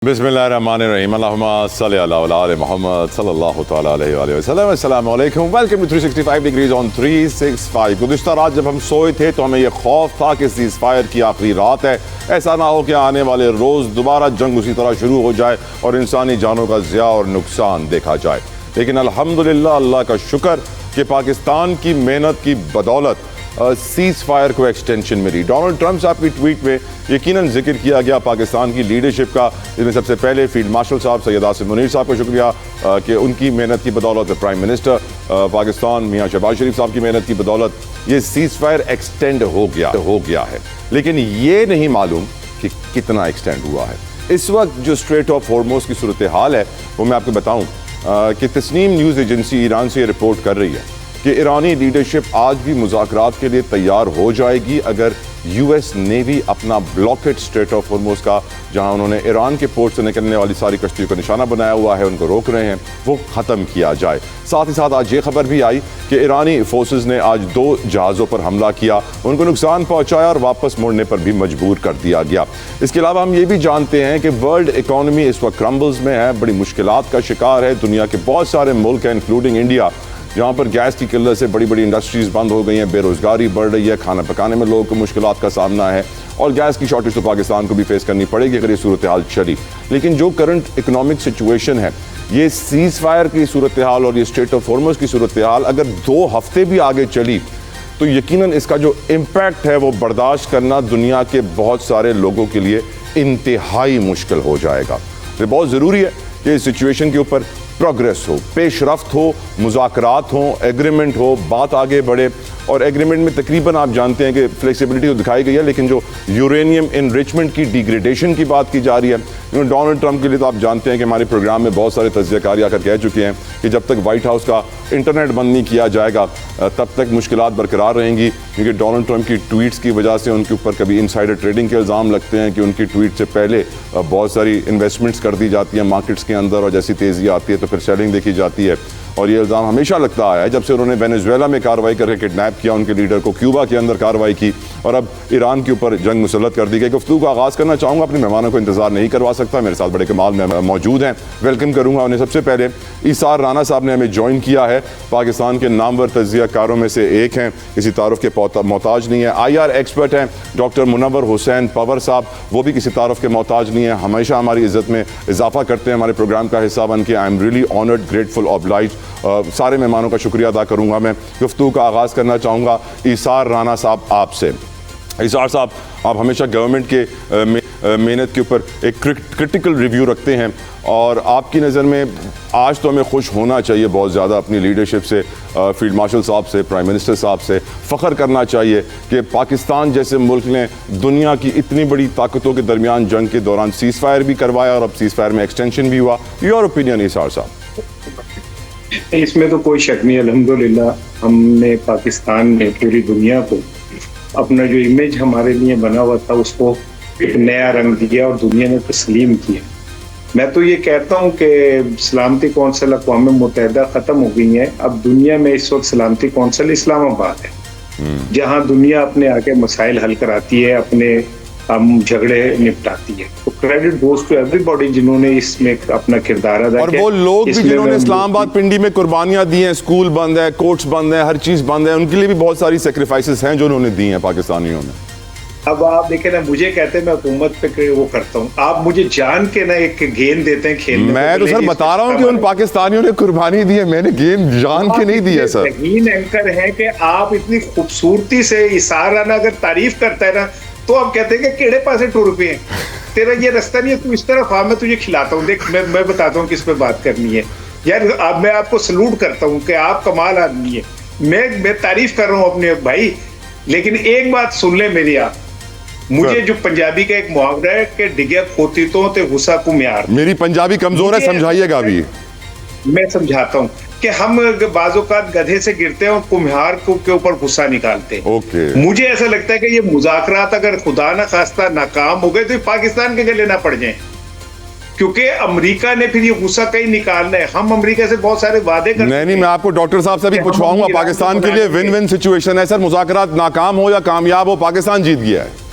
बिस्मिल्लाहिर्रहमानिर्रहीम अल्लाहुम्मा सल्लि अला मुहम्मद सल्लल्लाहु तआला अलैहि वसल्लम। अस्सलामु अलैकुम, वेलकम टू 365 डिग्रीज ऑन 365। गुज़िश्ता रात जब हम सोए थे तो हमें यह खौफ था कि सीज़ फायर की आखिरी रात है, ऐसा ना हो कि आने वाले रोज़ दोबारा जंग उसी तरह शुरू हो जाए और इंसानी जानों का ज़िया और नुकसान देखा जाए। लेकिन अल्हम्दुलिल्लाह, अल्लाह का शुक्र कि पाकिस्तान की मेहनत की बदौलत सीज़ फायर को एक्सटेंशन मिली। डोनाल्ड ट्रंप साहब की ट्वीट में यकीनन जिक्र किया गया पाकिस्तान की लीडरशिप का, जिसमें सबसे पहले फील्ड मार्शल साहब सैयद आसिम मुनीर साहब का शुक्रिया कि उनकी मेहनत की बदौलत प्राइम मिनिस्टर पाकिस्तान मियाँ शहबाज शरीफ साहब की मेहनत की बदौलत ये सीज़ फायर एक्सटेंड हो गया है। लेकिन ये नहीं मालूम कि कितना एक्सटेंड हुआ है। इस वक्त जो स्ट्रेट ऑफ हॉर्मोज़ की सूरत हाल है वो मैं आपको बताऊँ कि तस्नीम न्यूज़ एजेंसी ईरान से रिपोर्ट कर रही है कि ईरानी लीडरशिप आज भी मुज़ाकरात के लिए तैयार हो जाएगी अगर यूएस नेवी अपना ब्लॉकेट स्ट्रेट ऑफ हॉर्मोज़ का, जहां उन्होंने ईरान के पोर्ट से निकलने वाली सारी कश्तियों का निशाना बनाया हुआ है, उनको रोक रहे हैं, वो ख़त्म किया जाए। साथ ही साथ आज ये खबर भी आई कि ईरानी फोर्सेस ने आज 2 जहाज़ों पर हमला किया, उनको नुकसान पहुँचाया और वापस मुड़ने पर भी मजबूर कर दिया गया। इसके अलावा हम ये भी जानते हैं कि वर्ल्ड इकॉनमी इस वक्त क्रम्बल्स में है, बड़ी मुश्किलात का शिकार है। दुनिया के बहुत सारे मुल्क हैं इंक्लूडिंग इंडिया, जहाँ पर गैस की किल्लत से बड़ी बड़ी इंडस्ट्रीज़ बंद हो गई हैं, बेरोज़गारी बढ़ रही है, खाना पकाने में लोगों को मुश्किलात का सामना है और गैस की शॉर्टेज तो पाकिस्तान को भी फेस करनी पड़ेगी अगर ये सूरत हाल चली। लेकिन जो करंट इकनॉमिक सिचुएशन है, ये सीज़ फायर की सूरत हाल और ये स्ट्रेट ऑफ हॉर्मोज़ की सूरत हाल अगर 2 हफ्ते भी आगे चली तो यकीनन इसका जो इम्पैक्ट है वो बर्दाश्त करना दुनिया के बहुत सारे लोगों के लिए इंतहाई मुश्किल हो जाएगा। ये बहुत ज़रूरी है कि इस सिचुएशन के ऊपर प्रोग्रेस हो, पेशरफ्त हो, मुज़ाकरात हो, एग्रीमेंट हो, बात आगे बढ़े। और एग्रीमेंट में तकरीबन आप जानते हैं कि फ्लेक्सिबिलिटी तो दिखाई गई है, लेकिन जो यूरेनियम इनरिचमेंट की डिग्रेडेशन की बात की जा रही है, डोनाल्ड ट्रंप के लिए तो आप जानते हैं कि हमारे प्रोग्राम में बहुत सारे तज्ज़ियाकारी आकर कह चुके हैं कि जब तक वाइट हाउस का इंटरनेट बंद नहीं किया जाएगा तब तक मुश्किलात बरकरार रहेंगी, क्योंकि डोनाल्ड ट्रंप की ट्वीट्स की वजह से उनके ऊपर कभी इनसाइडर ट्रेडिंग के इल्ज़ाम लगते हैं कि उनकी ट्वीट से पहले बहुत सारी इन्वेस्टमेंट्स कर दी जाती हैं मार्केट्स के अंदर और जैसी तेज़ी आती है तो फिर सेलिंग देखी जाती है। और ये इल्ज़ाम हमेशा लगता आया है जब से उन्होंने वेनेजुएला में कार्रवाई करके किडनैप किया उनके लीडर को, क्यूबा के अंदर कार्रवाई की और अब ईरान के ऊपर जंग मुसल्लत कर दी गई। गुफ्तगू का आगाज़ करना चाहूँगा, अपने मेहमानों को इंतजार नहीं करवा सकता, मेरे साथ बड़े कमाल में मौजूद हैं, वेलकम करूँगा उन्हें। सबसे पहले ईसार राना साहब ने हमें ज्वाइन किया है, पाकिस्तान के नामवर तज्ज़ियाकारों में से एक हैं, किसी तारुफ के मोहताज नहीं है। IR एक्सपर्ट हैं डॉक्टर मुनव्वर हुसैन पवर साहब, वो भी किसी तारुफ के मोहताज नहीं है, हमेशा हमारी इज़्ज़त में इजाफा करते हैं, हमारे प्रोग्राम का हिस्सा बन के। I am really honoured, grateful, oblige. सारे मेहमानों का शुक्रिया अदा करूंगा। मैं गुफ्तगू का आगाज़ करना चाहूँगा ईसार राना साहब आपसे। ईसार साहब, आप हमेशा गवर्नमेंट के मेहनत के ऊपर एक क्रिटिकल रिव्यू रखते हैं और आपकी नज़र में आज तो हमें खुश होना चाहिए बहुत ज़्यादा अपनी लीडरशिप से, फील्ड मार्शल साहब से, प्राइम मिनिस्टर साहब से फ़ख्र करना चाहिए कि पाकिस्तान जैसे मुल्क ने दुनिया की इतनी बड़ी ताकतों के दरमियान जंग के दौरान सीज़ फायर भी करवाया और अब सीज़ फायर में एक्सटेंशन भी हुआ। योर ओपिनियन ईसार साहब? इसमें तो कोई शक नहीं, अल्हम्दुलिल्लाह हमने पाकिस्तान में पूरी दुनिया को अपना जो इमेज हमारे लिए बना हुआ था उसको एक नया रंग दिया और दुनिया ने तस्लीम किया। मैं तो ये कहता हूँ कि सलामती कौंसिल अक़वाम मुत्तहिदा ख़त्म हो गई है, अब दुनिया में इस वक्त सलामती कौंसिल इस्लामाबाद है, जहाँ दुनिया अपने आके मसाइल हल कराती है, अपने झगड़े निपटाती है। तो क्रेडिट गोज़ टू एवरीबॉडी जिन्होंने इसमें अपना किरदार अदा किया। और वो लोग भी जिन्होंने इस्लामाबाद पिंडी में कुर्बानियां दी हैं, स्कूल बंद है, कोर्ट्स बंद है, हर चीज़ बंद है, उनके लिए भी बहुत सारी सेक्रीफाइसेस हैं जो उन्होंने दी हैं पाकिस्तानियों ने। अब आप देखें ना, मुझे कहते हैं मैं हुकूमत पे वो करता हूँ, आप मुझे जान के ना एक गेम देते हैं खेलने। मैं तो सर बता रहा हूँ कि उन पाकिस्तानियों ने कुर्बानी दी है, मैंने गेम जान के नहीं दी है सर। यकीन एंकर है कि आप इतनी खूबसूरती से ईसार राना अगर तारीफ करता है ना तो आप कहते हैं कि केड़े पासे टुर पे हैं, तेरा ये रास्ता नहीं है, तू इस तरफ आ, मैं तुझे खिलाता हूँ। देख मैं बताता हूँ किस पे बात करनी है यार। अब मैं आपको सलूट करता हूँ कि आप कमाल आदमी है, मैं तारीफ कर रहा हूँ अपने भाई, लेकिन एक बात सुन ले मेरी आप, मुझे जो पंजाबी का एक मुहावरा है कि डिगे खोती तो ते गुस्सा को म्यार। मेरी पंजाबी कमजोर है, समझाइएगा अभी। मैं समझाता हूँ कि हम बाज़-औक़ात गधे से गिरते हैं और कुम्हार के ऊपर गुस्सा निकालते हैं। मुझे ऐसा लगता है कि ये मुज़ाकरात अगर खुदा ना खास्ता नाकाम हो गए तो पाकिस्तान के गले ना पड़ जाएं, क्योंकि अमेरिका ने फिर ये गुस्सा कहीं निकालना है। हम अमेरिका से बहुत सारे वादे करते हैं। नहीं, मैं आपको डॉक्टर साहब से भी पूछवाऊंगा, पाकिस्तान के लिए विन विन सिचुएशन है सर, मुज़ाकरात नाकाम हो या कामयाब हो, पाकिस्तान जीत गया है।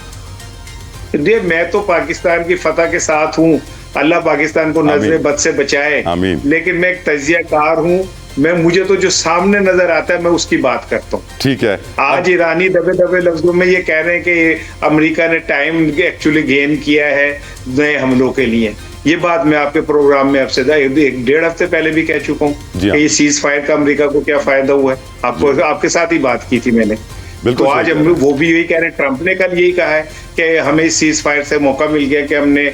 मैं तो पाकिस्तान की फतह के साथ हूँ। अल्लाह पाकिस्तान को नजर बद से बचाए। लेकिन मैं एक तजियाकार हूँ, मुझे तो जो सामने नजर आता है मैं उसकी बात करता हूँ। ठीक है, आज ईरानी दबे दबे लफ्जों में ये कह रहे हैं कि अमेरिका ने टाइम एक्चुअली गेन किया है नए हमलों के लिए। ये बात मैं आपके प्रोग्राम में आपसे 1-1.5 हफ्ते पहले भी कह चुका हूँ कि ये सीज फायर का अमेरिका को क्या फायदा हुआ है। आपके साथ ही बात की थी मैंने। तो आज हम वो भी यही कह रहे हैं, ट्रंप ने कल यही कहा है कि हमें इस सीज फायर से मौका मिल गया कि हमने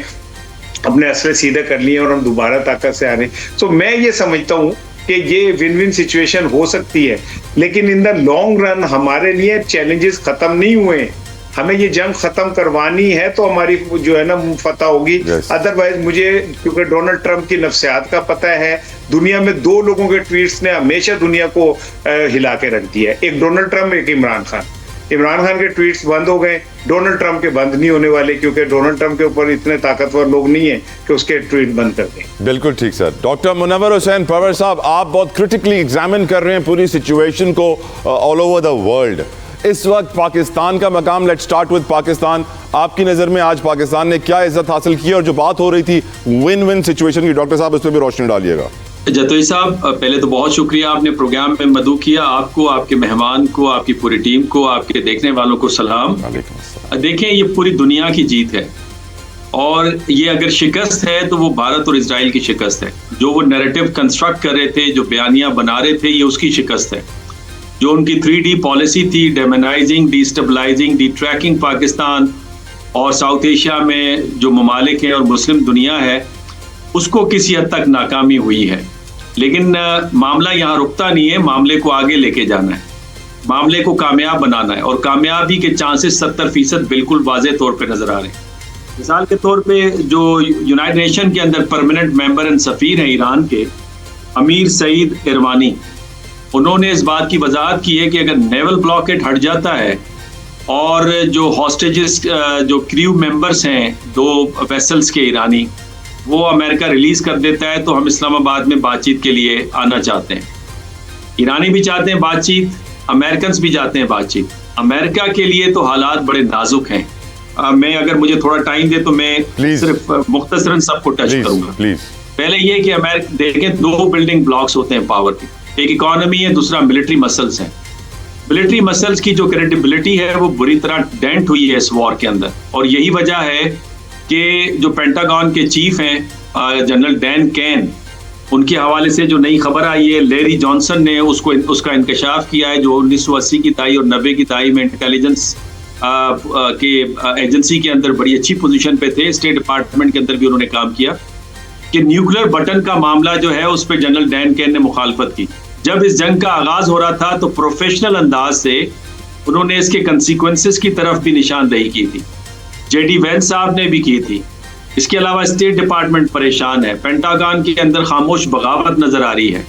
अपने असले सीधे कर लिए और हम दोबारा ताकत से आ रहे हैं। तो मैं ये समझता हूँ कि ये विन विन सिचुएशन हो सकती है, लेकिन इन द लॉन्ग रन हमारे लिए चैलेंजेस खत्म नहीं हुए। हमें ये जंग खत्म करवानी है तो हमारी जो है ना फतह होगी। अदरवाइज मुझे, क्योंकि डोनाल्ड ट्रंप की नफ्सियात का पता है, दुनिया में 2 लोगों के ट्वीट्स ने हमेशा दुनिया को हिला के रख दिया है, एक डोनाल्ड ट्रंप, एक इमरान खान। इमरान खान के ट्वीट्स बंद हो गए, डोनाल्ड ट्रंप के बंद नहीं होने वाले, क्योंकि डोनाल्ड ट्रंप के ऊपर इतने ताकतवर लोग नहीं है कि उसके ट्वीट बंद कर दें। बिल्कुल ठीक सर। डॉक्टर मुनव्वर हुसैन परवर साहब, आप बहुत क्रिटिकली एग्जामिन कर रहे हैं पूरी सिचुएशन को ऑल ओवर द वर्ल्ड। इस वक्त पाकिस्तान का मकाम, लेट्स स्टार्ट विद पाकिस्तान। आपकी नज़र में आज पाकिस्तान ने क्या इज्जत हासिल की, और जो बात हो रही थी विन विन सिचुएशन की, डॉक्टर साहब उस पर भी रोशनी डालिएगा। जतोई साहब, पहले तो बहुत शुक्रिया, आपने प्रोग्राम में मदऊ किया। आपको, आपके मेहमान को, आपकी पूरी टीम को, आपके देखने वालों को सलाम। देखें, ये पूरी दुनिया की जीत है, और ये अगर शिकस्त है तो वो भारत और इजराइल की शिकस्त है। जो वो नैरेटिव कंस्ट्रक्ट कर रहे थे, जो बयानियां बना रहे थे, ये उसकी शिकस्त है। जो उनकी 3D पॉलिसी थी, डेमोनाइजिंग, डिस्टेबलाइजिंग, डिट्रैकिंग पाकिस्तान और साउथ एशिया में जो ममालिक हैं और मुस्लिम दुनिया है, उसको किसी हद तक नाकामी हुई है। लेकिन मामला यहाँ रुकता नहीं है, मामले को आगे लेके जाना है, मामले को कामयाब बनाना है, और कामयाबी के चांसेस 70% बिल्कुल वाज़ेह तौर पे नजर आ रहे हैं। मिसाल के तौर पे जो यूनाइटेड नेशन के अंदर परमानेंट मेंबर एंड सफ़ीर हैं ईरान के, अमीर सईद इरवानी, उन्होंने इस बात की वजाहत की है कि अगर नेवल ब्लॉकेट हट जाता है और जो हॉस्टेजेस, जो क्रू मेंबर्स हैं 2 वेसल्स के ईरानी, वो अमेरिका रिलीज कर देता है, तो हम इस्लामाबाद में बातचीत के लिए आना चाहते हैं। ईरानी भी चाहते हैं बातचीत, अमेरिकन भी चाहते हैं बातचीत। अमेरिका के लिए तो हालात बड़े नाजुक हैं। मैं, अगर मुझे थोड़ा टाइम दे तो मैं सिर्फ मुख्तसरन सबको टच करूंगा। पहले ये कि अमेरिका, देखें, 2 बिल्डिंग ब्लॉक्स होते हैं पावर के, एक इकोनॉमी है, दूसरा मिलिट्री मसल्स है। मिलिट्री मसल्स की जो क्रेडिबिलिटी है वो बुरी तरह डेंट हुई है इस वॉर के अंदर, और यही वजह है कि जो पेंटागन के चीफ हैं जनरल डैन कैन, उनके हवाले से जो नई खबर आई है, लैरी जॉनसन ने उसका इंकशाफ किया है, जो 1980 की दहाई और 90 की दहाई में इंटेलिजेंस के एजेंसी के अंदर बड़ी अच्छी पोजीशन पे थे, स्टेट डिपार्टमेंट के अंदर भी उन्होंने काम किया, कि न्यूक्लियर बटन का मामला जो है उस पर जनरल डैन कैन ने मुखालफत की। जब इस जंग का आगाज हो रहा था तो प्रोफेशनल अंदाज से उन्होंने इसके कंसिक्वेंसेस की तरफ भी निशानदेही की थी। जेडी वेंस साहब ने भी की थी। इसके अलावा स्टेट डिपार्टमेंट परेशान है, पेंटागन के अंदर खामोश बगावत नजर आ रही है।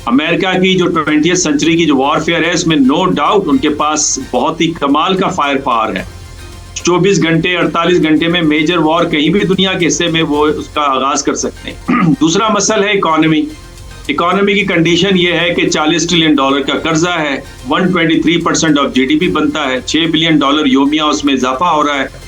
अमेरिका की जो 20वीं सेंचुरी की जो वॉरफेयर है, इसमें नो डाउट उनके पास बहुत ही कमाल का फायर पावर है। 24 घंटे 48 घंटे में मेजर वॉर कहीं भी दुनिया के हिस्से में वो उसका आगाज कर सकते हैं। दूसरा मसला है इकोनॉमी। इकोनॉमी की कंडीशन ये है कि $40 ट्रिलियन का कर्जा है, 123% ऑफ जीडीपी बनता है, $6 बिलियन योमिया उसमें इजाफा हो रहा है।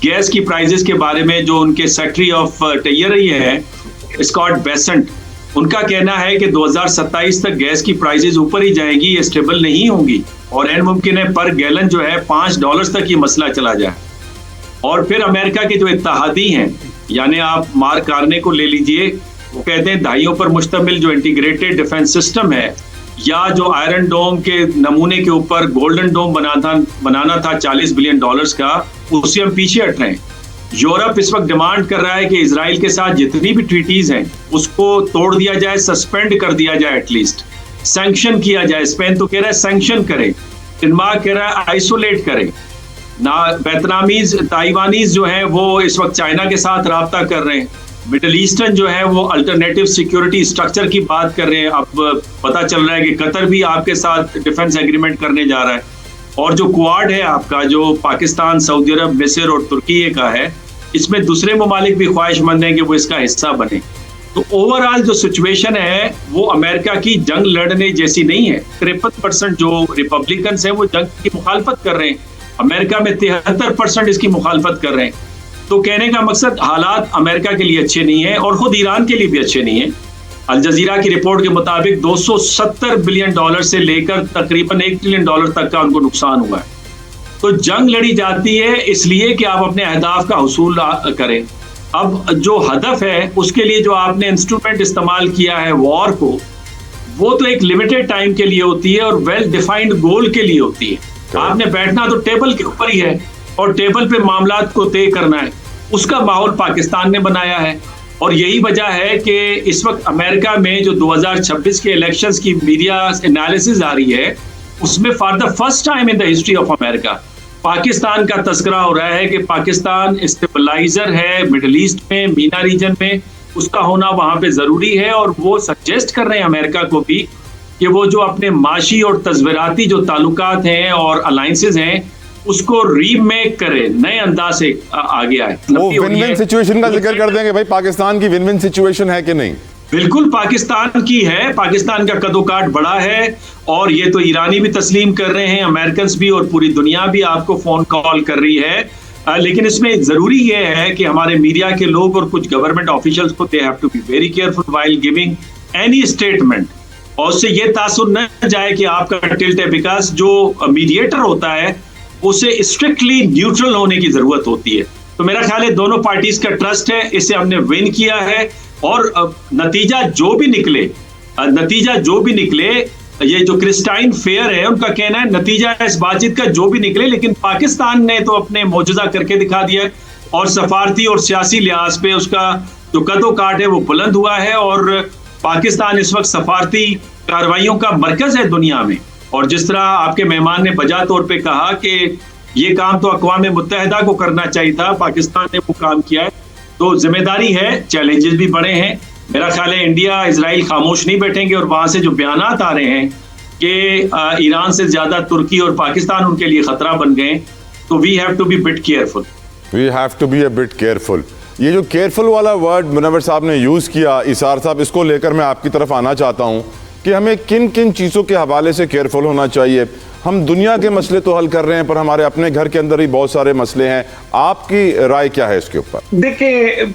गैस की प्राइजेस के बारे में जो उनके सेक्रेटरी ऑफ टेरियरी है स्कॉट बेसेंट, उनका कहना है कि 2027 तक गैस की प्राइजेस ऊपर ही जाएगी, ये स्टेबल नहीं होंगी, और एन मुमकिन है पर गैलन जो है $5 तक ये मसला चला जाए। और फिर अमेरिका के जो इत्तेहादी हैं, यानी आप मार्क कार्ने को ले लीजिए, वो कहते हैं दहाइयों पर मुश्तमिल जो इंटीग्रेटेड डिफेंस सिस्टम है, या जो आयरन डोम के नमूने के ऊपर गोल्डन डोम बनाना था $40 बिलियन का, उससे हम पीछे हट रहे हैं। यूरोप इस वक्त डिमांड कर रहा है कि इजराइल के साथ जितनी भी ट्रीटीज हैं उसको तोड़ दिया जाए, सस्पेंड कर दिया जाए, एटलीस्ट सैंक्शन किया जाए। स्पेन तो कह रहा है सैंक्शन करें, डेनमार्क कह रहा है आइसोलेट करें ना। वियतनामीज, ताइवानीज जो है वो इस वक्त चाइना के साथ राब्ता कर रहे हैं। मिडल ईस्टर्न जो है वो अल्टरनेटिव सिक्योरिटी स्ट्रक्चर की बात कर रहे हैं। अब पता चल रहा है कि कतर भी आपके साथ डिफेंस एग्रीमेंट करने जा रहा है। और जो क्वाड है आपका, जो पाकिस्तान, सऊदी अरब, मिस्र और तुर्की का है, इसमें दूसरे ममालिक भी ख्वाहिशमंद हैं कि वो इसका हिस्सा बने। तो ओवरऑल जो सिचुएशन है वो अमेरिका की जंग लड़ने जैसी नहीं है। 53% जो रिपब्लिकन हैं वो जंग की मुखालफत कर रहे हैं, अमेरिका में 73% इसकी मुखालफत कर रहे हैं। तो कहने का मकसद हालात अमेरिका के लिए अच्छे नहीं है और खुद ईरान के लिए भी अच्छे नहीं है। अल जजीरा की रिपोर्ट के मुताबिक 270 बिलियन डॉलर से लेकर तकरीबन 1 ट्रिलियन डॉलर तक का उनको नुकसान हुआ है। तो जंग लड़ी जाती है इसलिए कि आप अपने अहदाफ का हुसूल करें। अब जो हदफ है उसके लिए जो आपने इंस्ट्रूमेंट इस्तेमाल किया है वॉर को, वो तो एक लिमिटेड टाइम के लिए होती है और वेल डिफाइंड गोल के लिए होती है। आपने बैठना तो टेबल के ऊपर ही है और टेबल पे मामलात को तय करना है। उसका माहौल पाकिस्तान ने बनाया है और यही वजह है कि इस वक्त अमेरिका में जो 2026 के इलेक्शंस की मीडिया एनालिसिस आ रही है उसमें for the first time in the history of America Pakistan का तस्करा हो रहा है कि पाकिस्तान स्टेबलाइजर है मिडिल ईस्ट में, मीना रीजन में, उसका होना वहां पे जरूरी है। और वो सजेस्ट कर रहे हैं अमेरिका को भी कि वो जो अपने माशी और तस्वीराती जो ताल्लुकात हैं और अलायंसेज हैं उसको रीमेक करे, नए अंदाज से आगे आए। वो विन विन सिचुएशन का जिक्र कर देंगे भाई, पाकिस्तान की विन विन सिचुएशन है कि नहीं? बिल्कुल पाकिस्तान की है, पाकिस्तान का कदोकाठ बड़ा है और ये तो ईरानी भी तस्लीम कर रहे हैं, अमेरिकन भी, और पूरी दुनिया भी आपको फोन कॉल कर रही है। लेकिन इसमें जरूरी ये है कि हमारे मीडिया के लोग और कुछ गवर्नमेंट ऑफिशियल्स को they have to be very careful while giving any statement, और उससे ये तासुर न जाए कि आपका टिल्ट है, बिकॉज जो मीडिएटर होता है उसे स्ट्रिक्टली न्यूट्रल होने की जरूरत होती है। तो मेरा ख्याल है दोनों पार्टीज का ट्रस्ट है, इसे हमने विन किया है और नतीजा जो भी निकले, ये जो क्रिस्टाइन फेयर है उनका कहना है नतीजा इस बातचीत का जो भी निकले, लेकिन पाकिस्तान ने तो अपने मौजूदा करके दिखा दिया है और सफारती और सियासी लिहाज पे उसका जो कदो काट है वो बुलंद हुआ है और पाकिस्तान इस वक्त सफारती कार्रवाइयों का मरकज है दुनिया में। और जिस तरह आपके मेहमान ने बजा तौर पे कहा कि ये काम तो अक़वाम मुत्तहिदा को करना चाहिए था, पाकिस्तान ने वो काम किया है, तो जिम्मेदारी है, चैलेंजेस भी बड़े हैं। मेरा ख्याल है इंडिया इजराइल खामोश नहीं बैठेंगे और वहां से जो बयानात आ रहे हैं कि ईरान से ज्यादा तुर्की और पाकिस्तान उनके लिए खतरा बन गए, तो we have to be bit careful. We have to be a bit careful. ये जो केयरफुल वाला वर्ड मुनव्वर साहब ने यूज़ किया, इसार साहब, इसको लेकर मैं आपकी तरफ आना चाहता हूँ कि हमें किन किन चीज़ों के हवाले से केयरफुल होना चाहिए। हम दुनिया के मसले तो हल कर रहे हैं पर हमारे अपने घर के अंदर ही बहुत सारे मसले हैं, आपकी राय क्या है इसके ऊपर? देखिए,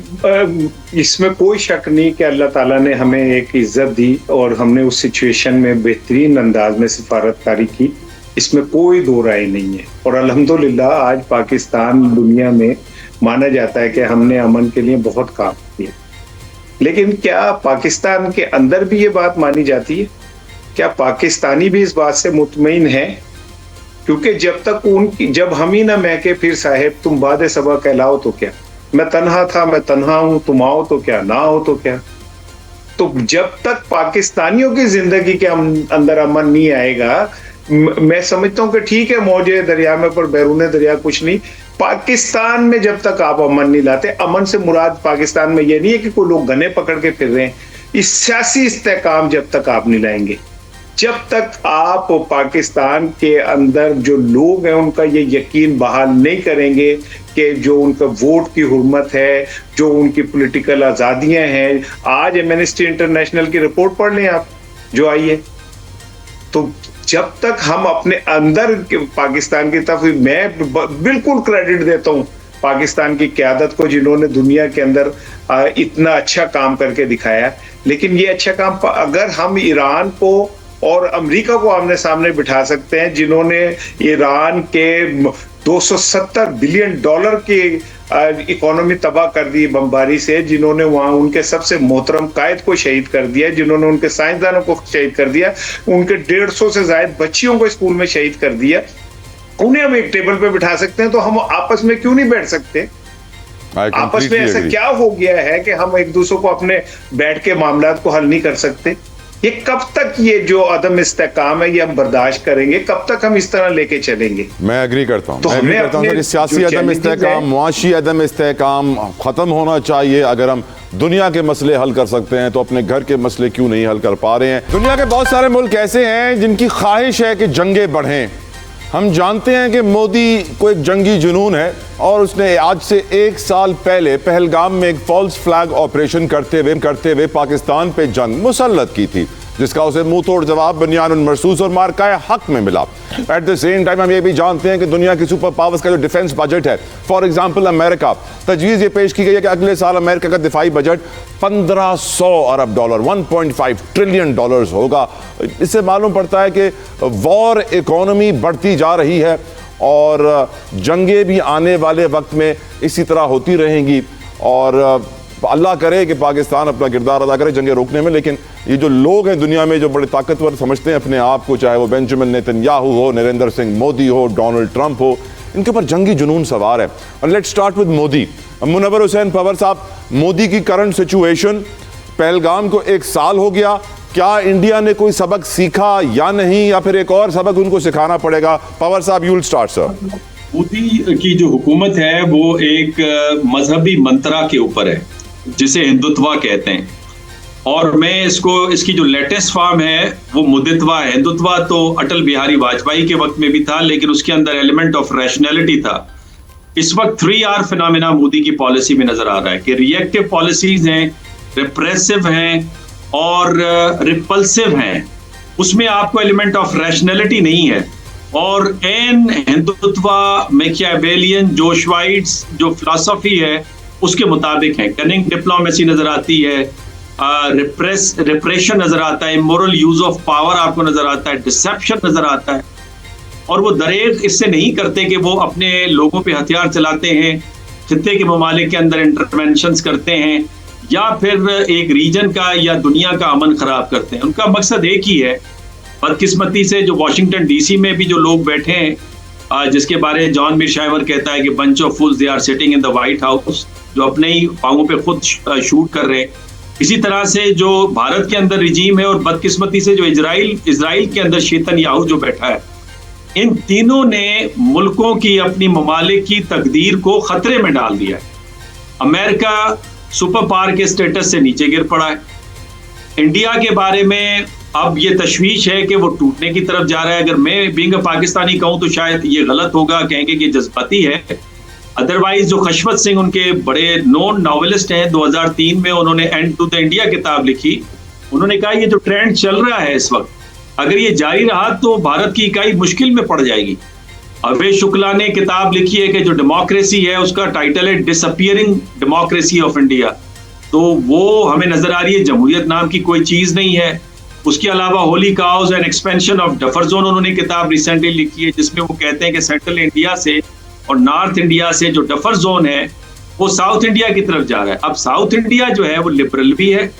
इसमें कोई शक नहीं कि अल्लाह ताला ने हमें एक इज्जत दी और हमने उस सिचुएशन में बेहतरीन अंदाज में सिफारतकारी की, इसमें कोई दो राय नहीं है। और अल्हम्दुलिल्लाह आज पाकिस्तान दुनिया में माना जाता है कि हमने अमन के लिए बहुत काम किया, लेकिन क्या पाकिस्तान के अंदर भी ये बात मानी जाती है? क्या पाकिस्तानी भी इस बात से मुतमईन है? क्योंकि जब हम ही ना महके फिर साहेब तुम बाद सबा कहलाओ तो क्या, मैं तन्हा था मैं तन्हा हूं, तुम आओ तो क्या, ना आओ तो क्या। तो जब तक पाकिस्तानियों की जिंदगी के अंदर अमन नहीं आएगा, मैं समझता हूं कि ठीक है मौजे दरिया में पर बैरून दरिया कुछ नहीं। पाकिस्तान में जब तक आप अमन नहीं लाते, अमन से मुराद पाकिस्तान में ये नहीं है कि कोई लोग गने पकड़ के फिर रहे हैं, इस सियासी इस्तेकाम जब तक आप नहीं लाएंगे, जब तक आप पाकिस्तान के अंदर जो लोग हैं उनका ये यकीन बहाल नहीं करेंगे कि जो उनका वोट की हुर्मत है, जो उनकी पॉलिटिकल आज़ादियां हैं। आज एमनेस्टी इंटरनेशनल की रिपोर्ट पढ़ लें आप जो आई है, तो जब तक हम अपने अंदर पाकिस्तान की तरफ, मैं बिल्कुल क्रेडिट देता हूं पाकिस्तान की क़यादत को जिन्होंने दुनिया के अंदर इतना अच्छा काम करके दिखाया, लेकिन ये अच्छा काम अगर हम ईरान को और अमेरिका को आमने सामने बिठा सकते हैं, जिन्होंने ईरान के 270 बिलियन डॉलर की इकोनॉमी तबाह कर दी बमबारी से, जिन्होंने वहां उनके सबसे मोहतरम कायद को शहीद कर दिया, जिन्होंने उनके साइंसदानों को शहीद कर दिया, उनके 150 से ज्यादा बच्चियों को स्कूल में शहीद कर दिया, उन्हें हम एक टेबल पे बिठा सकते हैं, तो हम आपस में क्यों नहीं बैठ सकते? आपस में ऐसा क्या हो गया है कि हम एक दूसरे को अपने बैठ के मामलात को हल नहीं कर सकते? ये कब तक ये जो अदम इस्तेकाम है ये हम बर्दाश्त करेंगे? कब तक हम इस तरह लेके चलेंगे? मैं एग्री करता हूँ, तो हमें कि सियासी अदम इस्तेकाम, मुआशी अदम इस्तेकाम खत्म होना चाहिए। अगर हम दुनिया के मसले हल कर सकते हैं तो अपने घर के मसले क्यों नहीं हल कर पा रहे हैं? दुनिया के बहुत सारे मुल्क ऐसे हैं जिनकी ख्वाहिश है कि जंगें बढ़ें। हम जानते हैं कि मोदी को एक जंगी जुनून है और उसने आज से 1 साल पहले पहलगाम में एक फॉल्स फ्लैग ऑपरेशन करते हुए पाकिस्तान पे जंग मुसल्लत की थी। जिसका उसे मुंह तोड़ जवाब बुनियानुल मरसूस और मार्काए हक में मिला। एट द सेम टाइम हम ये भी जानते हैं कि दुनिया की सुपर पावर्स का जो डिफेंस बजट है, फॉर एग्जाम्पल अमेरिका, तजवीज़ ये पेश की गई है कि अगले साल अमेरिका का दिफाई बजट 1500 अरब डॉलर 1.5 ट्रिलियन डॉलर्स होगा। इससे मालूम पड़ता है कि वॉर इकोनॉमी बढ़ती जा रही है और जंगें भी आने वाले वक्त में इसी तरह होती रहेंगी और अल्लाह करे कि पाकिस्तान अपना किरदार अदा करे जंगें रोकने में। लेकिन ये जो लोग हैं दुनिया में जो बड़े ताकतवर समझते हैं अपने आप को, चाहे वो बेंजामिन नेतन्याहू हो, नरेंद्र सिंह मोदी हो, डोनाल्ड ट्रंप हो, इनके ऊपर जंगी जुनून सवार है। और let's start with Modi. Munawar Hussain Pawar साहब, मोदी की करंट सिचुएशन, पहलगाम को 1 साल हो गया, क्या इंडिया ने कोई सबक सीखा या नहीं, या फिर एक और सबक उनको सिखाना पड़ेगा? पवर साहब, you will start sir. Modi की जो हुकूमत है वो एक मजहबी मंत्रा के ऊपर है जिसे हिंदुत्वा कहते हैं, और मैं इसकी जो लेटेस्ट फॉर्म है वो मुदित्वा है। हिंदुत्वा तो अटल बिहारी वाजपेयी के वक्त में भी था, लेकिन उसके अंदर एलिमेंट ऑफ रैशनैलिटी था। इस वक्त 3R फिनोमेना मोदी की पॉलिसी में नजर आ रहा है कि रिएक्टिव पॉलिसीज हैं, रिप्रेसिव हैं और रिपल्सिव हैं। उसमें आपको एलिमेंट ऑफ रैशनैलिटी नहीं है। और एन हिंदुत्वा मैकियावेलियन जोशवाइट्स जो फिलॉसफी है उसके मुताबिक है। कनिंग डिप्लोमेसी नजर आती है, रिप्रेशन नजर आता है, इमोरल यूज ऑफ पावर आपको नजर आता है, डिसेप्शन नजर आता है। और वो दरेक इससे नहीं करते कि वो अपने लोगों पे हथियार चलाते हैं, खित्ते के ममालिक के अंदर इंटरवेंशंस करते हैं या फिर एक रीजन का या दुनिया का अमन खराब करते हैं। उनका मकसद एक ही है। बदकिस्मती से जो वाशिंगटन डीसी में भी जो लोग बैठे हैं, जिसके बारे में जॉन मिरशाइवर कहता है कि bunch of fools they are sitting in the White House, जो अपने ही पांवों पे खुद शूट कर रहे हैं। इसी तरह से जो भारत के अंदर रिजीम है और बदकिस्मती से जो इजराइल के अंदर नेतन्याहू जो बैठा है, इन तीनों ने मुल्कों की, अपनी ममालिक की तकदीर को खतरे में डाल दिया है। अमेरिका सुपर पावर के स्टेटस से नीचे गिर पड़ा है। इंडिया के बारे में अब ये तशवीश है कि वो टूटने की तरफ जा रहा है। अगर मैं बीइंग पाकिस्तानी कहूं तो शायद ये गलत होगा, कहेंगे कि जज्बाती है। अदरवाइज जो खशवत सिंह उनके बड़े नोन नॉवेलिस्ट हैं, 2003 में उन्होंने एंड टू द इंडिया किताब लिखी। उन्होंने कहा ये जो ट्रेंड चल रहा है इस वक्त, अगर ये जारी रहा तो भारत की इकाई मुश्किल में पड़ जाएगी। अवैध शुक्ला ने किताब लिखी है कि जो डेमोक्रेसी है उसका टाइटल है डिसअपियरिंग डेमोक्रेसी ऑफ इंडिया। तो वो हमें नजर आ रही है जमहूरियत नाम की कोई चीज नहीं है। उसके अलावा Holi cause and expansion of buffer zone उन्होंने किताब रिसेंटली लिखी है, जिसमें वो कहते हैं कि सेंट्रल इंडिया से और नॉर्थ इंडिया से जो बफर जोन है वो साउथ इंडिया की तरफ जा रहा है। अब साउथ इंडिया जो है वो लिबरल भी है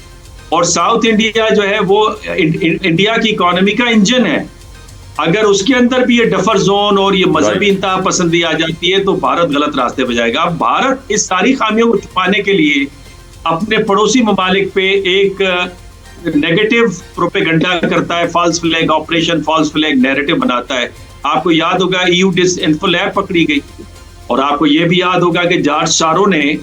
और साउथ इंडिया जो है वो इंडिया की इकोनॉमी का इंजन है। अगर उसके अंदर भी ये बफर जोन और ये मजहबी इंतहा पसंदी आ जाती है तो भारत गलत रास्ते पे जाएगा। अब भारत इस सारी खामियों को छुपाने के लिए अपने पड़ोसी ममालिक पे एक नेगेटिव प्रोपेगेंडा करता है, false flag operation, false flag narrative बनाता है। आपको याद होगा EU डिसइंफो लैब पकड़ी गई और आपको यह भी याद होगा कि जॉर्ज सारो ने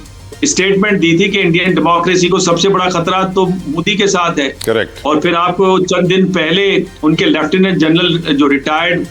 स्टेटमेंट दी थी कि इंडियन डेमोक्रेसी को सबसे बड़ा खतरा तो मोदी के साथ है। करेक्ट। और फिर आपको चंद दिन पहले उनके लेफ्टिनेंट जनरल जो रिटायर्ड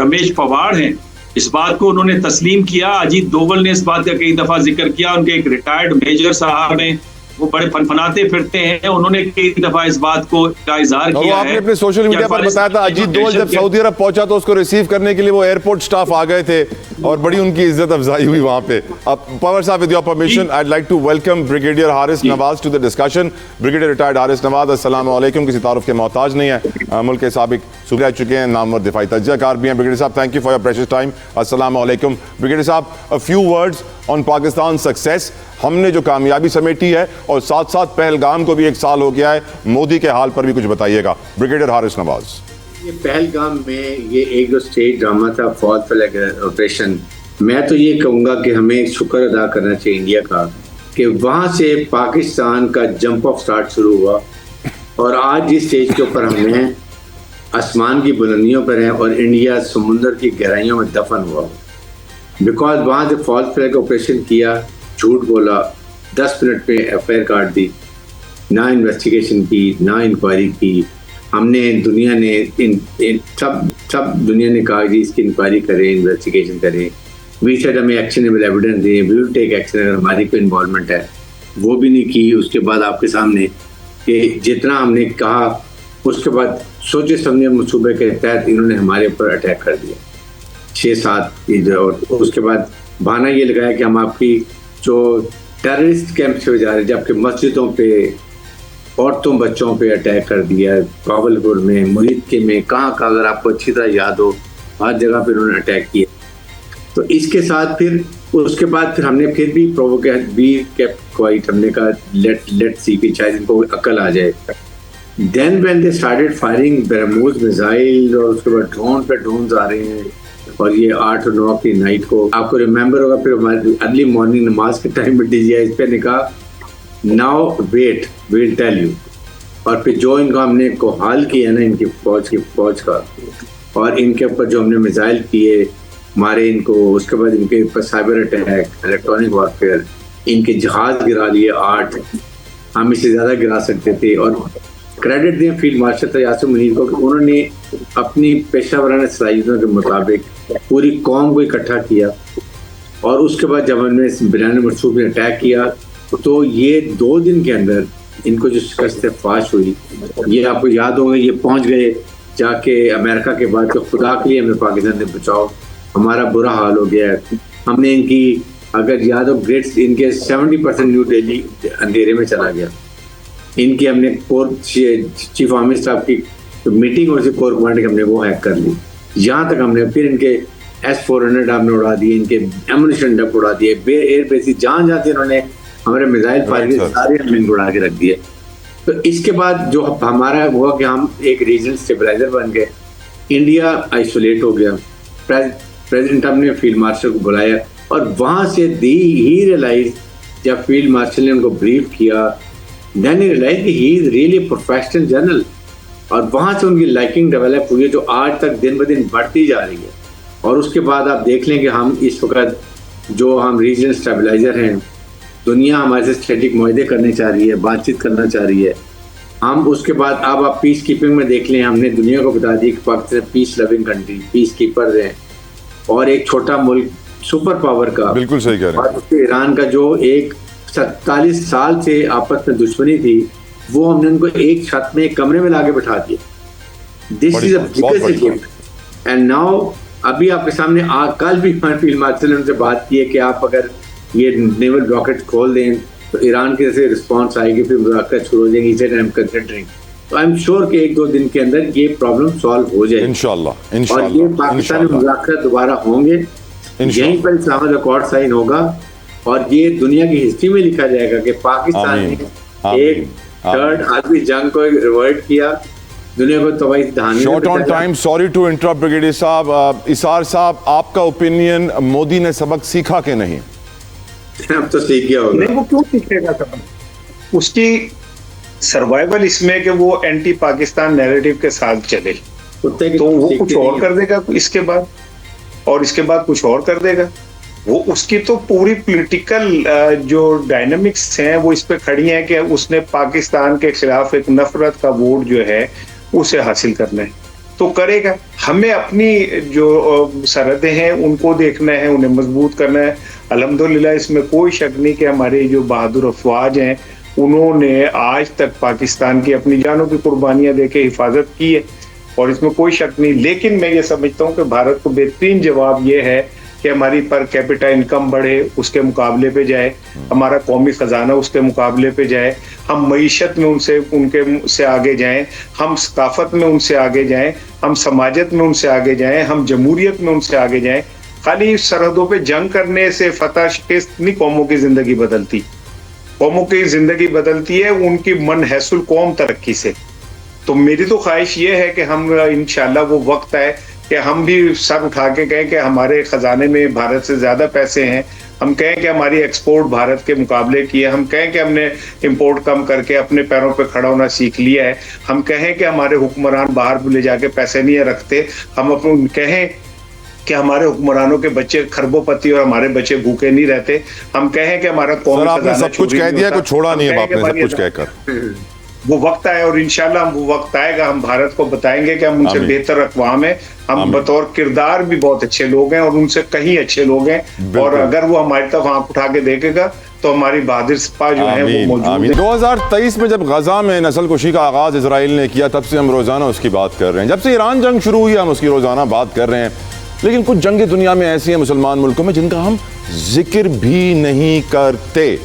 रमेश पवार हैं, इस बात को उन्होंने तस्लीम किया। अजीत डोवल ने इस बात का कई दफा जिक्र किया। उनके एक रिटायर्ड मेजर साहब हैं, वो बड़े फनफनाते फिरते हैं, उन्होंने कई दफा इस बात को का इज़हार किया है। आपने अपने सोशल मीडिया पर बताया था अजीत डोवल जब सऊदी अरब पहुंचा तो उसको रिसीव करने के लिए वो एयरपोर्ट स्टाफ आ गए थे और बड़ी उनकी इज्जत अफजाई हुई वहां पे। अब पवर साहब, with your permission, I would like to welcome brigadier Haris Nawaz to the discussion. Brigadier retired Haris Nawaz, अस्सलाम वालेकुम। किसी तारुफ के मोहताज नहीं है, मुल्क के साबिक सूबे रह चुके हैं, नामवर दिफाई तज्जियाकार भी हैं। ब्रिगेडियर साहब, thank you for your precious time. अस्सलाम वालेकुम। ब्रिगेडियर साहब, a few words on Pakistan success. हमने जो कामयाबी समेटी है और साथ साथ पहलगाम को भी 1 साल हो गया है, मोदी के हाल पर भी कुछ बताइएगा। ब्रिगेडियर हारिस नवाज। ये पहलगाम में ये एक जो स्टेट ड्रामा था, फॉल्स फ्लैग ऑपरेशन, मैं तो ये कहूँगा कि हमें शुक्र अदा करना चाहिए इंडिया का कि वहाँ से पाकिस्तान का जंप ऑफ स्टार्ट शुरू हुआ और आज जिस स्टेज के ऊपर हम हैं, आसमान की बुलंदियों पर हैं और इंडिया समुंदर की गहराइयों में दफन हुआ। बिकॉज वहाँ से फॉल्स फ्लैग ऑपरेशन किया, झूठ बोला, 10 मिनट में FIR काट दी, ना इन्वेस्टिगेशन की, ना इंक्वायरी की। हमने दुनिया ने सब दुनिया ने कहा कि इसकी इंक्वायरी करें, इन्वेस्टिगेशन करें। वी सेड हमें एक्शनेबल एविडेंस दें, वी विल टेक एक्शन अगर हमारी कोई इन्वॉल्वमेंट है। वो भी नहीं की। उसके बाद आपके सामने कि जितना हमने कहा उसके बाद सोचे समझे मंसूबे के तहत इन्होंने हमारे ऊपर अटैक कर दिया 6-7। और उसके बाद बहाना ये लगाया कि हम आपकी जो टेररिस्ट कैंप से जा रहे हैं, जबकि मस्जिदों पे, औरतों बच्चों पे अटैक कर दिया, बावलपुर में, मुरीदके में, कहाँ अगर आपको अच्छी तरह याद हो, हर जगह पर उन्होंने अटैक किया। तो इसके साथ फिर उसके बाद फिर हमने फिर भी प्रोवोकेट बी केप्ट क्वाइट, हमने कहा लेट सी कि शायद इनको अकल आ जाए। Then when they started firing BrahMos missile, और उसके बाद ड्रोन पे ड्रोन्स आ रहे हैं, और ये 8 और 9 की नाइट को आपको रिमेंबर होगा, फिर हमारी अर्ली मॉर्निंग नमाज के टाइम में DGI पे ने कहा now wait will tell you. और फिर जो इनको हमने को हाल किया ना इनकी फौज का, और इनके ऊपर जो हमने मिसाइल किए मारे इनको, उसके बाद इनके ऊपर साइबर अटैक, इलेक्ट्रॉनिक वॉरफेयर, इनके जहाज गिरा लिए 8, हम इससे ज़्यादा गिरा सकते थे। और क्रेडिट दें फील्ड मार्शल यासिर मुनीर को कि उन्होंने अपनी पेशा सलाहियतों के मुताबिक पूरी कौम को इकट्ठा किया, और उसके बाद जब हमने बिलान मरसूद में अटैक किया तो ये 2 दिन के अंदर इनको जो शिकस्त फाश हुई, ये आपको याद होगा, ये पहुँच गए जाके अमेरिका के बाद कि खुदा के लिए हमें पाकिस्तान से बचाओ, हमारा बुरा हाल हो गया है। हमने इनकी, अगर याद हो, ग्रेड्स इनके 70% न्यू दिल्ली अंधेरे में चला गया। इनकी हमने कोर चीफ आर्मी स्टाफ की मीटिंग और कोर कमांड की हमने वो हैक कर ली। यहाँ तक हमने फिर इनके S-400 हमने उड़ा दिए, इनके एमुनिशन डप उड़ा दिए, एयर बेसिस जहाँ जहाँ थे इन्होंने हमारे मिसाइल फायर सारे हमने इनको उड़ा के रख दिए। तो इसके बाद जो हमारा हुआ कि हम एक रीजनल स्टेबलाइजर बन गए, इंडिया आइसोलेट हो गया। प्रेसिडेंट हमने फील्ड मार्शल को बुलाया, और वहाँ से ही रियलाइज, जब फील्ड मार्शल ने उनको ब्रीफ किया, देन ही रियलाइज कि he is really professional general, और वहाँ से उनकी लाइकिंग डेवलप हुई है जो आज तक दिन ब दिन बढ़ती जा रही है। और उसके बाद आप देख लें कि हम इस वक्त जो हम रीजनल स्टेबलाइजर हैं, दुनिया हमारे से स्ट्रेटेजिक मुआहदे करने चाह रही है, बातचीत करना चाह रही है। हम उसके बाद अब आप पीस कीपिंग में देख लें, हमने दुनिया को बता दी कि Pakistan peace loving country, piece keeper है, और एक छोटा मुल्क सुपर पावर का, बिल्कुल सही कह रहे हैं, और ईरान का जो एक 47 साल से आपस में दुश्मनी थी, वो हमने उनको एक छत में, एक कमरे में लाके बैठा दिया। This is a biggest gift. And now अभी आपके सामने कल भी फील्ड मार्शल ने उनसे बात की है कि आप अगर ये नेवल रॉकेट खोल दें तो ईरान की जैसे रिस्पॉन्स आएगी, फिर मुज़ाकरात शुरू हो जाएंगी। इसे आई एम कंसिडरिंग, तो आई एम श्योर कि 1-2 दिन के अंदर ये प्रॉब्लम सॉल्व हो जाएगी इंशाल्लाह। और ये पाकिस्तान में मुज़ाकरात दोबारा होंगे, यहीं पर इस्लामाबाद अकॉर्ड साइन होगा, और ये दुनिया की हिस्ट्री में लिखा जाएगा कि पाकिस्तान ने एक थर्ड आलमी जंग को रिवर्ट किया, दुनिया को तबाही धानी। Short on time, sorry to interrupt brigadier साहब। इसार साहब, आपका ओपिनियन, मोदी ने सबक सीखा कि नहीं? अब तो सीख गया होगा। नहीं, वो क्यों सीखेगा सबक? उसकी सर्वाइवल इसमें कि वो एंटी पाकिस्तान नैरेटिव के साथ चले, तो वो कुछ और कर देगा इसके बाद, और इसके बाद कुछ और कर देगा। वो उसकी तो पूरी पॉलिटिकल जो डायनामिक्स हैं वो इस पे खड़ी हैं कि उसने पाकिस्तान के खिलाफ एक नफरत का वोट जो है उसे हासिल करना है, तो करेगा। हमें अपनी जो सरहदें हैं उनको देखना है, उन्हें मजबूत करना है। अल्हम्दुलिल्लाह इसमें कोई शक नहीं कि हमारे जो बहादुर अफवाज हैं उन्होंने आज तक पाकिस्तान की अपनी जानों की कुर्बानियां देके हिफाजत की है, और इसमें कोई शक नहीं। लेकिन मैं ये समझता हूँ कि भारत को बेहतरीन जवाब ये है कि हमारी पर कैपिटा इनकम बढ़े, उसके मुकाबले पे जाए, हमारा कौमी खजाना उसके मुकाबले पे जाए, हम मईशत में उनके से आगे जाएं, हम सकाफत में उनसे आगे जाएं, हम समाजत में उनसे आगे जाएं, हम जमहूरियत में उनसे आगे जाएं। खाली सरहदों पे जंग करने से फतह शिकस्त नहीं कौमों की जिंदगी बदलती, कौमों की जिंदगी बदलती है उनकी मनहसूल कौम तरक्की से। तो मेरी तो ख्वाहिश ये है कि हम इंशाल्लाह वो वक्त आए कि हम भी सर उठा के कहें कि हमारे खजाने में भारत से ज्यादा पैसे हैं, हम कहें कि हमारी एक्सपोर्ट भारत के मुकाबले की है, हम कहें कि हमने इंपोर्ट कम करके अपने पैरों पे खड़ा होना सीख लिया है, हम कहें कि हमारे हुक्मरान बाहर ले जाके पैसे नहीं रखते, हम अपने कहें कि हमारे हुक्मरानों के बच्चे खरबोपति और हमारे बच्चे भूखे नहीं रहते, हम कहें कि हमारा कौमी खजाना सब कुछ कह दिया, कुछ छोड़ा नहीं है आपने सब कुछ कहकर। वो वक्त आया, और इंशाल्लाह वो वक्त आएगा, हम भारत को बताएंगे कि हम उनसे बेहतर अक़वाम है, हम बतौर किरदार भी बहुत अच्छे लोग हैं और उनसे कहीं अच्छे लोग हैं, और अगर वो हमारी तरफ आंख उठा के देखेगा तो हमारी बहादुर सिपाह जो है वो मौजूद है। 2023 में जब गजा में नस्ल कुशी का आगाज इसराइल ने किया, तब से हम रोजाना उसकी बात कर रहे हैं। जब से ईरान जंग शुरू हुई हम उसकी रोजाना बात कर रहे हैं। लेकिन कुछ जंगें दुनिया में ऐसी हैं मुसलमान मुल्कों में जिनका हम जिक्र भी नहीं करते।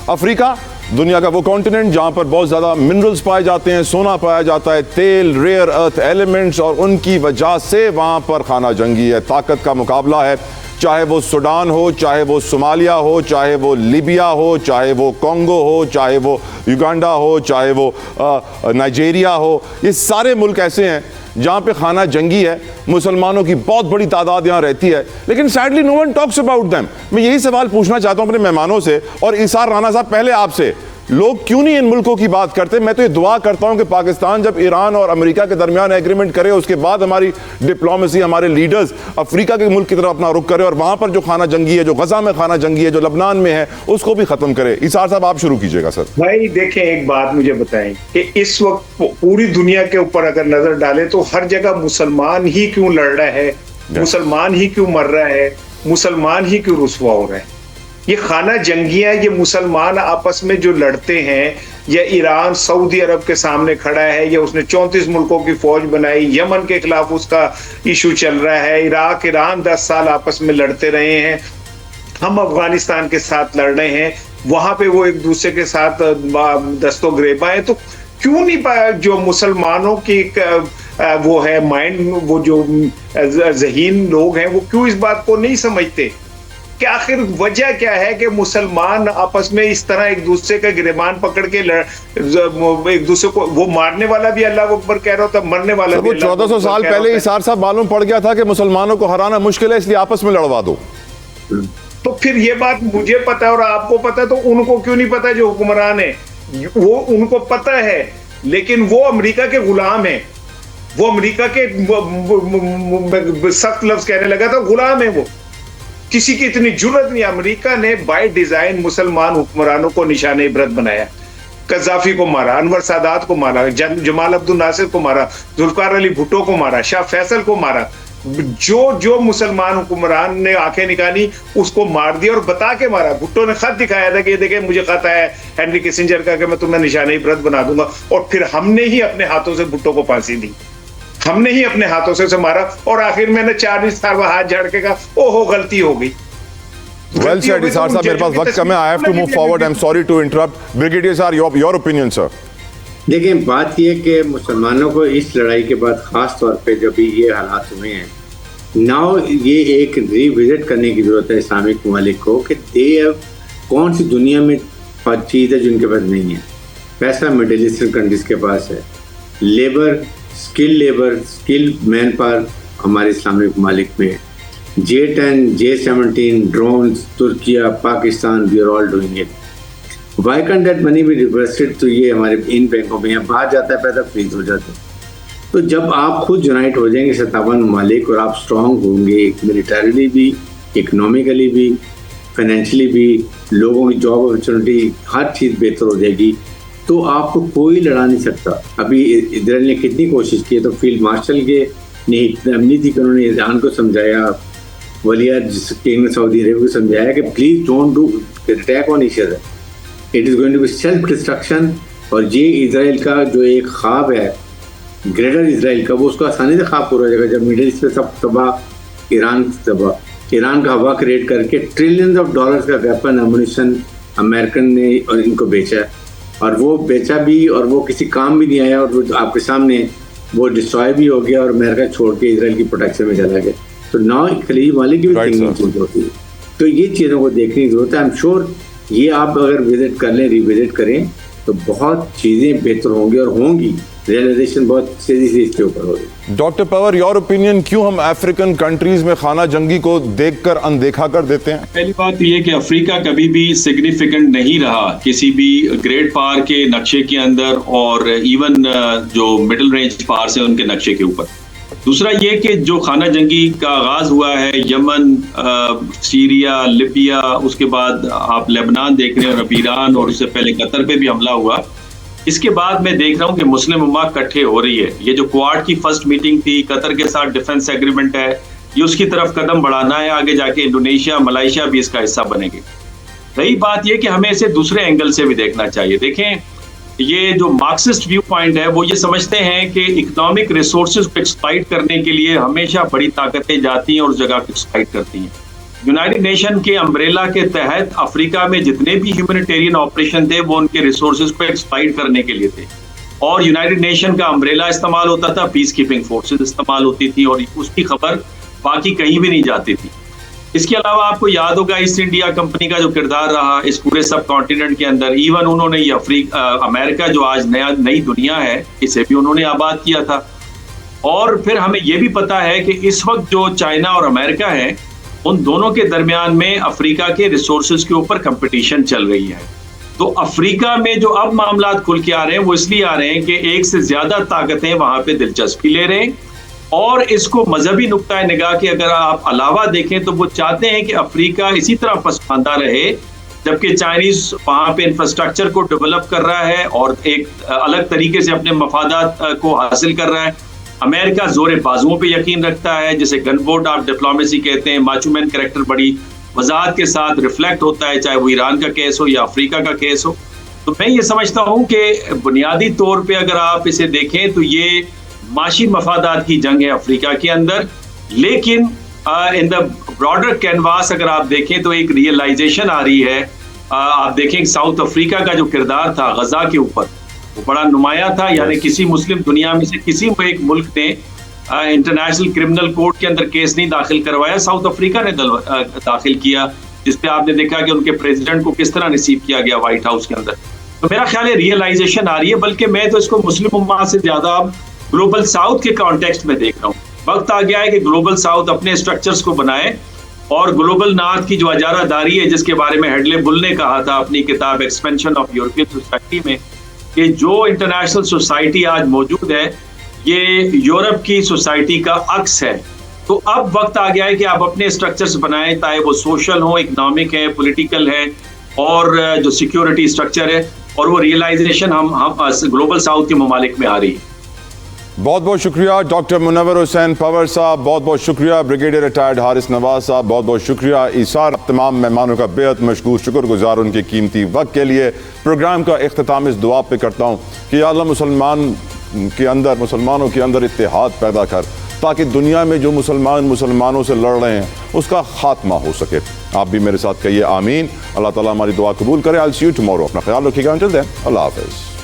अफ्रीका दुनिया का वो कॉन्टिनेंट जहां पर बहुत ज़्यादा मिनरल्स पाए जाते हैं, सोना पाया जाता है, तेल, रेयर अर्थ एलिमेंट्स, और उनकी वजह से वहां पर खाना जंगी है, ताकत का मुकाबला है। चाहे वो सूडान हो, चाहे वो सोमालिया हो, चाहे वो लीबिया हो, चाहे वो कॉन्गो हो, चाहे वो युगांडा हो, चाहे वो नाइजीरिया हो, ये सारे मुल्क ऐसे हैं जहाँ पे खाना जंगी है। मुसलमानों की बहुत बड़ी तादाद यहाँ रहती है, लेकिन sadly no one talks about them. मैं यही सवाल पूछना चाहता हूँ अपने मेहमानों से, और इसार राना साहब पहले आपसे, लोग क्यों नहीं इन मुल्कों की बात करते? मैं तो ये दुआ करता हूं कि पाकिस्तान जब ईरान और अमेरिका के दरमियान एग्रीमेंट करे, उसके बाद हमारी डिप्लोमेसी, हमारे लीडर्स अफ्रीका के मुल्क की तरफ अपना रुख करे और वहां पर जो खाना जंगी है, जो गजा में खाना जंगी है, जो लबनान में है, उसको भी खत्म करे। इसार साहब आप शुरू कीजिएगा सर। भाई देखें, एक बात मुझे बताएं कि इस वक्त पूरी दुनिया के ऊपर अगर नजर डालें तो हर जगह मुसलमान ही क्यों लड़ रहा है, मुसलमान ही क्यों मर रहा है, मुसलमान ही क्यों रुसवा हो रहा है। ये खाना जंगियां, ये मुसलमान आपस में जो लड़ते हैं, या ईरान सऊदी अरब के सामने खड़ा है, या उसने 34 मुल्कों की फौज बनाई, यमन के खिलाफ उसका इशू चल रहा है, इराक ईरान 10 साल आपस में लड़ते रहे हैं, हम अफगानिस्तान के साथ लड़ रहे हैं, वहां पे वो एक दूसरे के साथ दस्तो गिरेबा है। तो क्यों नहीं पाया जो मुसलमानों की वो है माइंड, वो जो ज़हीन लोग हैं, वो क्यों इस बात को नहीं समझते कि आखिर वजह क्या है कि मुसलमान आपस में इस तरह एक दूसरे का गिरेबान पकड़ के एक दूसरे को, वो मारने वाला भी अल्लाह अकबर कह रहा था, मरने वाला भी 1400 साल पहले इसार साहब मालूम पड़ गया था कि मुसलमानों को हराना मुश्किल है, इसलिए आपस में लड़वा दो। तो फिर ये बात मुझे पता है और आपको पता है, तो उनको क्यों नहीं पता जो हुक्मरान है? वो उनको पता है, लेकिन वो अमेरिका के गुलाम है, वो अमेरिका के सख्त लफ्ज कहने लगा था, गुलाम है वो। किसी की इतनी जुर्रत नहीं। अमेरिका ने बाय डिजाइन मुसलमान हुक्मरानों को निशाने इबरत बनाया। कज़ाफी को मारा, अनवर सादात को मारा, जमाल अब्दुल नासिर को मारा, जुल्फिकार अली भुट्टो को मारा, शाह फैसल को मारा। जो मुसलमान हुक्मरान ने आंखें निकाली उसको मार दिया, और बता के मारा। भुट्टो ने खत दिखाया था कि ये देखे मुझे खत आया हेनरी किसिंजर का कि मैं तुम्हें निशाने इबरत बना दूंगा, और फिर हमने ही अपने हाथों से भुट्टो को फांसी दी, हमने ही अपने हाथों से उसे मारा, और आखिर मैंने 40 साल हाथ झाड़ के कहा ओहो गलती हो गई। वेल सेड इसार साहब, मेरे पास वक्त कम है, I have to move forward, I am sorry to interrupt. Brigadier sir, your opinion sir. देखिए, बात यह कि मुसलमानों को इस लड़ाई के बाद खास तौर पे जब भी ये हालात हुए हैं, नाउ ये एक रिविजिट करने की जरूरत है इस्लामिक ममालिक को कि दे कौन सी दुनिया में चीज़ है जिनके पास नहीं है। पैसा मिडिल ईस्टर्न कंट्रीज के पास है, लेबर, स्किल मैन पावर हमारे इस्लामिक ममालिक में, J-10, J-17 drones, Turkiye, Pakistan, we are all doing it. Why can that money be reversed? तो ये हमारे इन बैंकों में यहाँ बाहर जाता है, पैसा फ्रीज हो जाता है। तो जब आप खुद यूनाइट हो जाएंगे 57 ममालिक, और आप स्ट्रॉन्ग होंगे मिलिटरीली भी, इकोनॉमिकली भी, फाइनेंशियली भी, लोगों की जॉब अपॉर्चुनिटी, हर चीज़ बेहतर हो जाएगी, तो आपको कोई लड़ा नहीं सकता। अभी इजराइल ने कितनी कोशिश की, तो फील्ड मार्शल के ने इतनी थी कि उन्होंने ईरान को समझाया, वलिया किंग सऊदी अरेबिया को समझाया कि please don't do attack on each other, it is going to be self destruction. और ये इजराइल का जो एक ख्वाब है, ग्रेटर इजराइल का, वो उसका आसानी से ख्वाब पूरा हो जाएगा जब मिडिल ईस्ट पे सब तबाह, ईरान का हवा क्रिएट करके ट्रिलियंस ऑफ डॉलर्स का वेपन एमुनिशन अमेरिकन ने और इनको बेचा, और वो बेचा भी, और वो किसी काम भी नहीं आया, और वो आपके सामने वो डिस्ट्रॉय भी हो गया, और अमेरिका छोड़ के इजराइल की प्रोटेक्शन में चला गया। तो नाउ खलीज वाले की भी थिंकिंग चेंज होती है। तो ये चीज़ों को देखने की जरूरत है। आई एम श्योर ये आप अगर विजिट कर लें, रिविजिट करें, तो बहुत चीज़ें बेहतर होंगी, और होंगी, रियलाइजेशन बहुत तेजी से इसके ऊपर होगी। डॉक्टर पवर, योर ओपिनियन, क्यों हम अफ्रीकन कंट्रीज में खाना जंगी को देखकर अनदेखा कर देते हैं? पहली बात ये कि अफ्रीका कभी भी सिग्निफिकेंट नहीं रहा किसी भी ग्रेट पावर के नक्शे के अंदर, और इवन जो मिडिल रेंज पावर है उनके नक्शे के ऊपर। दूसरा ये कि जो खाना जंगी का आगाज हुआ है यमन, सीरिया, लिबिया, उसके बाद आप लेबनान देख रहे हैं, और अब ईरान, और उससे पहले कतर पे भी हमला हुआ। इसके बाद मैं देख रहा हूँ कि मुस्लिम उम्मा इकट्ठे हो रही है। ये जो क्वाड की फर्स्ट मीटिंग थी, कतर के साथ डिफेंस एग्रीमेंट है, ये उसकी तरफ कदम बढ़ाना है। आगे जाके इंडोनेशिया, मलेशिया भी इसका हिस्सा बनेंगे। रही बात यह कि हमें इसे दूसरे एंगल से भी देखना चाहिए। देखें, ये जो मार्क्सिस्ट व्यू पॉइंट है वो ये समझते हैं कि इकोनॉमिक रिसोर्सेज को एक्सप्लॉइट करने के लिए हमेशा बड़ी ताकतें जाती हैं और उस जगह को एक्सप्लॉइट करती हैं। यूनाइटेड नेशन के अम्ब्रेला के तहत अफ्रीका में जितने भी ह्यूमैनिटेरियन ऑपरेशन थे वो उनके रिसोर्सेज को एक्सप्लॉइट करने के लिए थे, और यूनाइटेड नेशन का अम्ब्रेला इस्तेमाल होता था, पीस कीपिंग फोर्सेज इस्तेमाल होती थी, और उसकी खबर बाकी कहीं भी नहीं जाती थी। इसके अलावा आपको याद होगा ईस्ट इंडिया कंपनी का जो किरदार रहा इस पूरे सब कॉन्टिनेंट के अंदर, इवन उन्होंने ये अमेरिका जो आज नई दुनिया है इसे भी उन्होंने आबाद किया था। और फिर हमें यह भी पता है कि इस वक्त जो चाइना और अमेरिका है उन दोनों के दरमियान में अफ्रीका के रिसोर्सेज के ऊपर कंपटीशन चल रही है। तो अफ्रीका में जो अब मामला खुल के आ रहे हैं वो इसलिए आ रहे हैं कि एक से ज्यादा ताकतें वहां पे दिलचस्पी ले रहे हैं, और इसको मजहबी नुक्ता निगाह के अगर आप अलावा देखें तो वो चाहते हैं कि अफ्रीका इसी तरह फंसा रहे, जबकि चाइनीज वहां पे इंफ्रास्ट्रक्चर को डेवलप कर रहा है और एक अलग तरीके से अपने मफादात को हासिल कर रहा है। अमेरिका जोरे बाजुओं पे यकीन रखता है, जिसे गनबोर्ड ऑफ डिप्लोमेसी कहते हैं। माचूमैन कैरेक्टर बड़ी वजाहत के साथ रिफ्लेक्ट होता है, चाहे वो ईरान का केस हो या अफ्रीका का केस हो। तो मैं ये समझता हूँ कि बुनियादी तौर पे अगर आप इसे देखें तो ये माशी मफादात की जंग है अफ्रीका के अंदर, लेकिन इन द ब्रॉडर कैनवास अगर आप देखें तो एक रियलाइजेशन आ रही है। आप देखें साउथ अफ्रीका का जो किरदार था गजा के ऊपर वो बड़ा नुमाया था, यानी किसी मुस्लिम दुनिया में से किसी एक मुल्क ने इंटरनेशनल क्रिमिनल कोर्ट के अंदर केस नहीं दाखिल करवाया, साउथ अफ्रीका ने दाखिल किया, जिसपे आपने देखा कि उनके प्रेसिडेंट को किस तरह रिसीव किया गया व्हाइट हाउस के अंदर। तो मेरा ख्याल है रियलाइजेशन आ रही है, बल्कि मैं तो इसको मुस्लिम उम्मा से ज्यादा ग्लोबल साउथ के कॉन्टेक्स्ट में देख रहा हूँ। वक्त आ गया है कि ग्लोबल साउथ अपने स्ट्रक्चर्स को बनाए, और ग्लोबल नॉर्थ की जो अजारादारी है जिसके बारे में हेडले बुल ने कहा था अपनी किताब एक्सपेंशन ऑफ यूरोपियन सोसाइटी में, कि जो इंटरनेशनल सोसाइटी आज मौजूद है ये यूरोप की सोसाइटी का अक्स है। तो अब वक्त आ गया है कि आप अपने स्ट्रक्चर्स बनाएं, चाहे वो सोशल हो, इकोनॉमिक है, पॉलिटिकल है, और जो सिक्योरिटी स्ट्रक्चर है, और वो रियलाइजेशन हम ग्लोबल साउथ के ममालिक में आ रही है। बहुत बहुत शुक्रिया डॉक्टर मुनव्वर हुसैन पंवर साहब, बहुत बहुत शुक्रिया ब्रिगेडियर रिटायर्ड हारिस नवाज साहब, बहुत बहुत शुक्रिया ईसार। तमाम मेहमानों का बेहद मशकूर, शुक्रगुजार उनके कीमती वक्त के लिए। प्रोग्राम का इख्तिताम इस दुआ पे करता हूँ कि या अल्लाह मुसलमानों के अंदर इत्तेहाद पैदा कर, ताकि दुनिया में जो मुसलमानों से लड़ रहे हैं उसका खात्मा हो सके। आप भी मेरे साथ कहिए आमीन। अल्लाह ताला हमारी दुआ कबूल करे। I will see you tomorrow. अपना ख्याल रखिएगा। अंटिल देन अल्लाह हाफ़िज़।